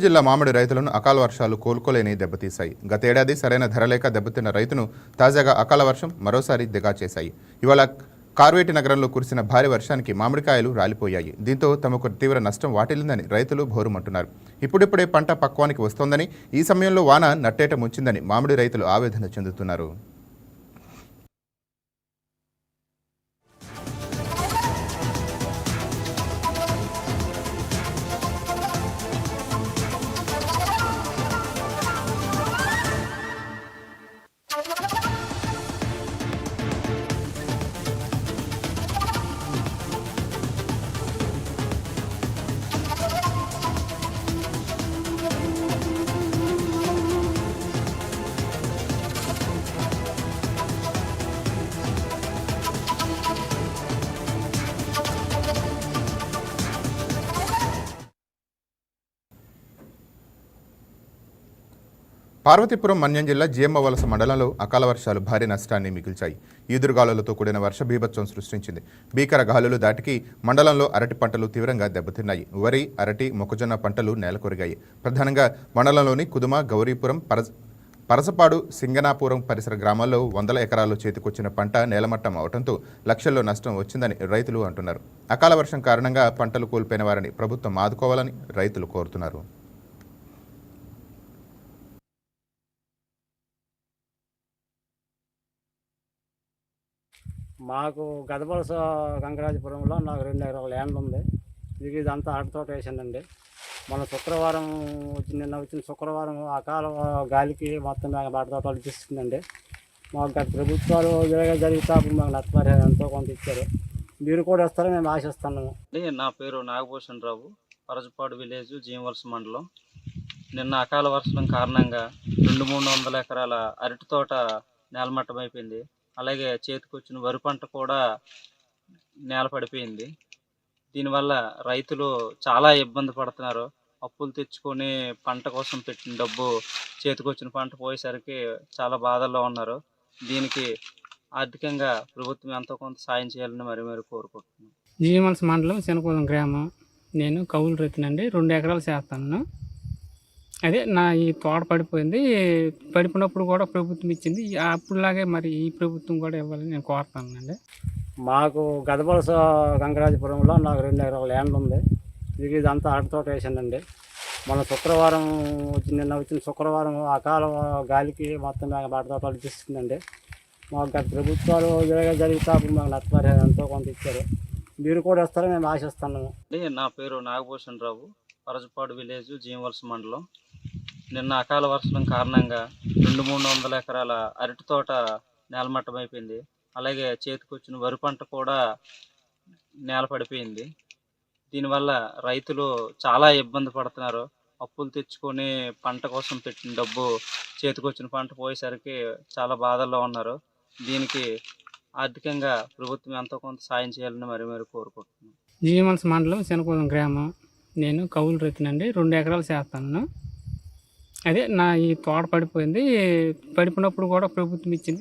జిల్లా మామిడి రైతులను అకాల వర్షాలు కోలుకోలేని దెబ్బతీశాయి. గతేడాది సరైన ధర లేక దెబ్బతిన్న రైతును తాజాగా అకాల వర్షం మరోసారి దిగా చేశాయి. ఇవాళ కార్వేటి నగరంలో కురిసిన భారీ వర్షానికి మామిడికాయలు రాలిపోయాయి. దీంతో తమకు తీవ్ర నష్టం వాటిల్లిందని రైతులు భోరుమంటున్నారు. ఇప్పుడిప్పుడే పంట పక్వానికి వస్తోందని, ఈ సమయంలో వాన నట్టేట ముంచిందని మామిడి రైతులు ఆవేదన చెందుతున్నారు. పార్వతీపురం మన్యం జిల్లా జియమ్మవలస మండలంలో అకాల వర్షాలు భారీ నష్టాన్ని మిగిల్చాయి. ఈదురుగాలులతో కూడిన వర్ష బీభత్సం సృష్టించింది. భీకర గాలులు దాటికి మండలంలో అరటి పంటలు తీవ్రంగా దెబ్బతిన్నాయి. వరి, అరటి, మొక్కజొన్న పంటలు నేలకొరిగాయి. ప్రధానంగా మండలంలోని కుదుమ, గౌరీపురం, పరసపాడు, సింగనాపురం పరిసర గ్రామాల్లో 100 ఎకరాల్లో చేతికొచ్చిన పంట నేలమట్టం అవడంతో లక్షల్లో నష్టం వచ్చిందని రైతులు అంటున్నారు. అకాల వర్షం కారణంగా పంటలు కోల్పోయిన వారిని ప్రభుత్వం ఆదుకోవాలని రైతులు కోరుతున్నారు. మాకు గదవలస గంగరాజపురంలో నాకు 2 ఎకరాల ల్యాండ్ ఉంది. ఇదంతా అరటి తోట వేసిందండి. మన శుక్రవారం నిన్న వచ్చిన శుక్రవారం అకాల గాలికి మొత్తం అరటి తోటలు తీసుకుందండి. మాకు గత ప్రభుత్వాలు జరిగితే మాకు నష్టపరిహారం ఎంతో కొంత ఇచ్చారు. మీరు కూడా వస్తారని మేము ఆశిస్తున్నాము. నా పేరు నాగభూషణ్ రావు, పరసపాడు విలేజ్, జియమ్మవలస మండలం. నిన్న అకాల వర్షం కారణంగా 200-300 ఎకరాల అరటి తోట నేలమట్టం అయిపోయింది. అలాగే చేతికొచ్చిన వరి పంట కూడా నేల పడిపోయింది. దీనివల్ల రైతులు చాలా ఇబ్బంది పడుతున్నారు. అప్పులు తెచ్చుకొని పంట కోసం పెట్టిన డబ్బు చేతికొచ్చిన పంట పోయేసరికి చాలా బాధల్లో ఉన్నారు. దీనికి ఆర్థికంగా ప్రభుత్వం ఎంతో కొంత సాయం చేయాలని మరి కోరుకుంటున్నాను. జియమ్మవలస మండలం శనకూలం గ్రామం. నేను కౌలు రైతునండి. 2 ఎకరాలు చేస్తాను. అదే ఈ తోట పడిపోయింది. పడిపోయినప్పుడు కూడా ప్రభుత్వం ఇచ్చింది. అప్పుడులాగే మరి ఈ ప్రభుత్వం కూడా ఇవ్వాలని నేను కోరుతానండి. మాకు గదవలస గంగరాజపురంలో నాకు 2 ఎకరాల ల్యాండ్ ఉంది. ఇదంతా అరటి తోట వేసిందండి. మన శుక్రవారం నిన్న వచ్చిన శుక్రవారం అకాల గాలికి మొత్తం అరటి తోటలు తీసుకుందండి. మాకు గత ప్రభుత్వాలు జరిగితే మాకు నష్టపరిహారం ఎంతో కొంత ఇచ్చారు. మీరు కూడా వస్తారని మేము ఆశిస్తున్నాము. నా పేరు నాగభూషణ్ రావు, పరసపాడు విలేజ్, జియమ్మవలస మండలం. నిన్న అకాల వర్షం కారణంగా 200-300 ఎకరాల అరటి తోట నేలమట్టం అయిపోయింది. అలాగే చేతికొచ్చిన వరి పంట కూడా నేల పడిపోయింది. దీనివల్ల రైతులు చాలా ఇబ్బంది పడుతున్నారు. అప్పులు తెచ్చుకొని పంట కోసం పెట్టిన డబ్బు చేతికొచ్చిన పంట పోయేసరికి చాలా బాధల్లో ఉన్నారు. దీనికి ఆర్థికంగా ప్రభుత్వం ఎంతో కొంత సాయం చేయాలని మరి కోరుకుంటున్నాను. జియమ్మవలస మండలం శనకూలం గ్రామం. నేను కౌలు రైతునండి. 2 ఎకరాలు చేస్తాను. అదే ఈ తోట పడిపోయింది. పడిపోయినప్పుడు కూడా ప్రభుత్వం ఇచ్చింది.